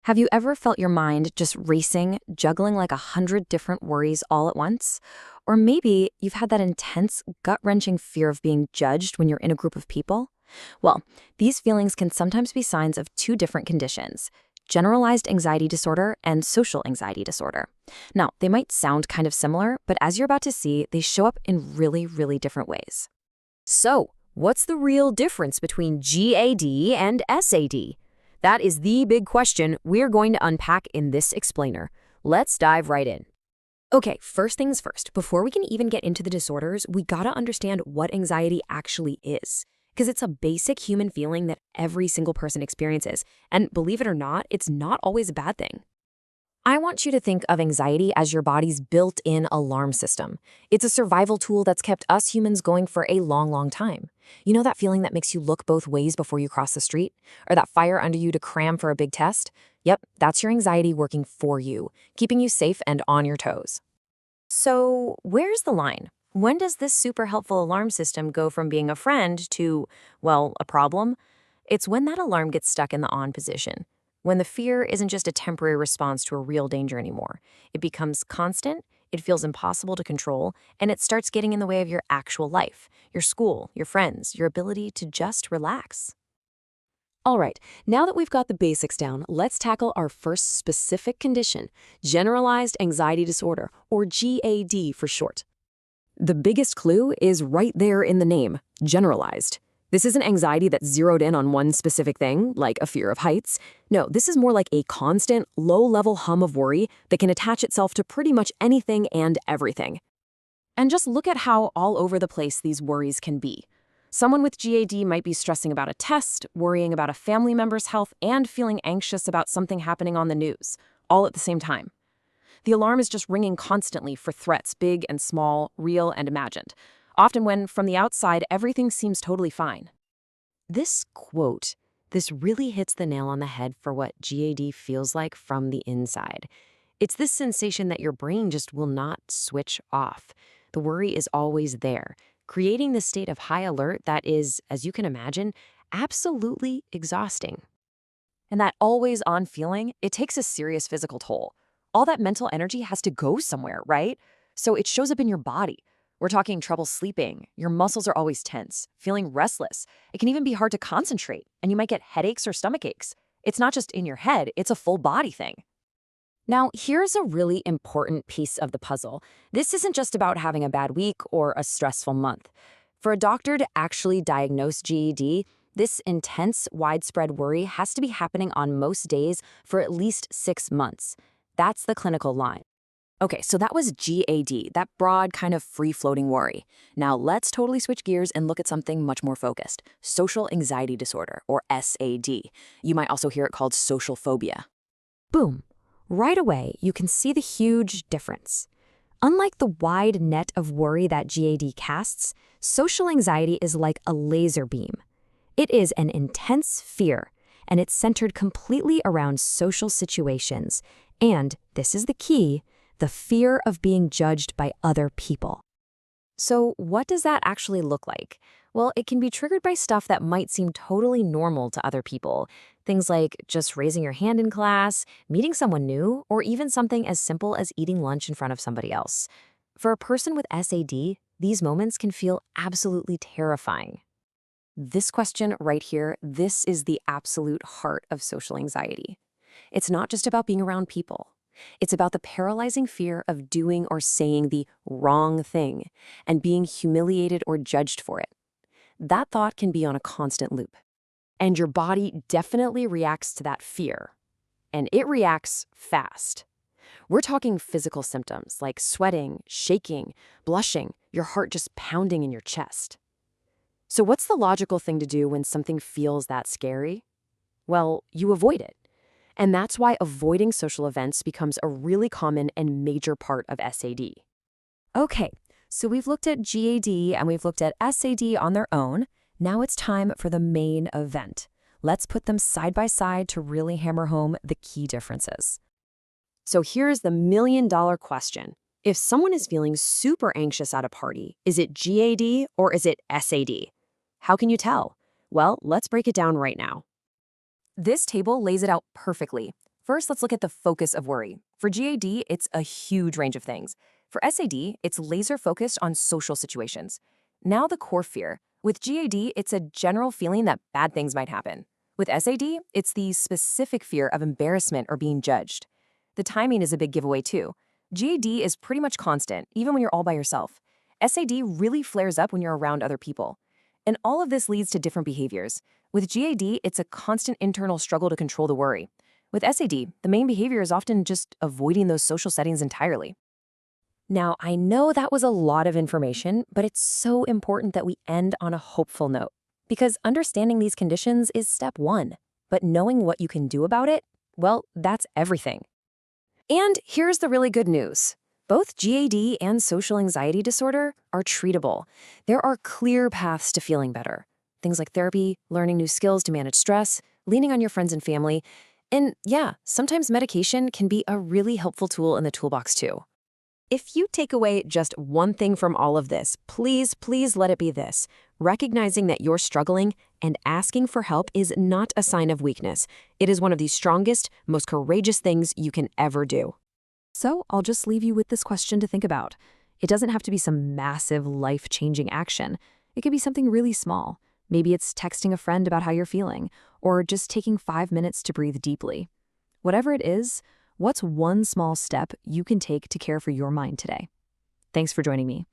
Have you ever felt your mind just racing, juggling like 100 different worries all at once? Or maybe you've had that intense, gut-wrenching fear of being judged when you're in a group of people? Well, these feelings can sometimes be signs of two different conditions: generalized anxiety disorder and social anxiety disorder. Now, they might sound kind of similar, but as you're about to see, they show up in really, really different ways. So, what's the real difference between GAD and SAD? That is the big question we're going to unpack in this explainer. Let's dive right in. Okay, first things first, before we can even get into the disorders, we gotta understand what anxiety actually is. Because it's a basic human feeling that every single person experiences. And believe it or not, it's not always a bad thing. I want you to think of anxiety as your body's built-in alarm system. It's a survival tool that's kept us humans going for a long, long time. You know that feeling that makes you look both ways before you cross the street? Or that fire under you to cram for a big test? Yep, that's your anxiety working for you, keeping you safe and on your toes. So, where's the line? When does this super helpful alarm system go from being a friend to, well, a problem? It's when that alarm gets stuck in the on position. When the fear isn't just a temporary response to a real danger anymore. It becomes constant, it feels impossible to control, and it starts getting in the way of your actual life, your school, your friends, your ability to just relax. All right, now that we've got the basics down, let's tackle our first specific condition, generalized anxiety disorder, or GAD for short. The biggest clue is right there in the name, generalized. This isn't anxiety that's zeroed in on one specific thing, like a fear of heights. No, this is more like a constant, low-level hum of worry that can attach itself to pretty much anything and everything. And just look at how all over the place these worries can be. Someone with GAD might be stressing about a test, worrying about a family member's health, and feeling anxious about something happening on the news, all at the same time. The alarm is just ringing constantly for threats, big and small, real and imagined, often when, from the outside, everything seems totally fine. This really hits the nail on the head for what GAD feels like from the inside. It's this sensation that your brain just will not switch off. The worry is always there, creating this state of high alert that is, as you can imagine, absolutely exhausting. And that always-on feeling, it takes a serious physical toll. All that mental energy has to go somewhere, right? So it shows up in your body. We're talking trouble sleeping, your muscles are always tense, feeling restless. It can even be hard to concentrate, and you might get headaches or stomach aches. It's not just in your head, it's a full body thing. Now, here's a really important piece of the puzzle. This isn't just about having a bad week or a stressful month. For a doctor to actually diagnose GED, this intense, widespread worry has to be happening on most days for at least 6 months. That's the clinical line. Okay, so that was GAD, that broad kind of free-floating worry. Now let's totally switch gears and look at something much more focused: social anxiety disorder, or SAD. You might also hear it called social phobia. Boom. Right away, you can see the huge difference. Unlike the wide net of worry that GAD casts, social anxiety is like a laser beam. It is an intense fear, and it's centered completely around social situations. And, this is the key, the fear of being judged by other people. So what does that actually look like? Well, it can be triggered by stuff that might seem totally normal to other people. Things like just raising your hand in class, meeting someone new, or even something as simple as eating lunch in front of somebody else. For a person with SAD, these moments can feel absolutely terrifying. This question right here, this is the absolute heart of social anxiety. It's not just about being around people. It's about the paralyzing fear of doing or saying the wrong thing and being humiliated or judged for it. That thought can be on a constant loop. And your body definitely reacts to that fear. And it reacts fast. We're talking physical symptoms like sweating, shaking, blushing, your heart just pounding in your chest. So what's the logical thing to do when something feels that scary? Well, you avoid it. And that's why avoiding social events becomes a really common and major part of SAD. Okay, so we've looked at GAD and we've looked at SAD on their own. Now it's time for the main event. Let's put them side by side to really hammer home the key differences. So here's the million-dollar question. If someone is feeling super anxious at a party, is it GAD or is it SAD? How can you tell? Well, let's break it down right now. This table lays it out perfectly. First, let's look at the focus of worry. For GAD, it's a huge range of things. For SAD, it's laser focused on social situations. Now the core fear. With GAD, it's a general feeling that bad things might happen. With SAD, it's the specific fear of embarrassment or being judged. The timing is a big giveaway too. GAD is pretty much constant, even when you're all by yourself. SAD really flares up when you're around other people. And all of this leads to different behaviors. With GAD, it's a constant internal struggle to control the worry. With SAD, the main behavior is often just avoiding those social settings entirely. Now, I know that was a lot of information, but it's so important that we end on a hopeful note. Because understanding these conditions is step one, but knowing what you can do about it, well, that's everything. And here's the really good news. Both GAD and social anxiety disorder are treatable. There are clear paths to feeling better. Things like therapy, learning new skills to manage stress, leaning on your friends and family, and yeah, sometimes medication can be a really helpful tool in the toolbox too. If you take away just one thing from all of this, please let it be this. Recognizing that you're struggling and asking for help is not a sign of weakness. It is one of the strongest, most courageous things you can ever do. So I'll just leave you with this question to think about. It doesn't have to be some massive, life-changing action. It could be something really small. Maybe it's texting a friend about how you're feeling, or just taking 5 minutes to breathe deeply. Whatever it is, what's one small step you can take to care for your mind today? Thanks for joining me.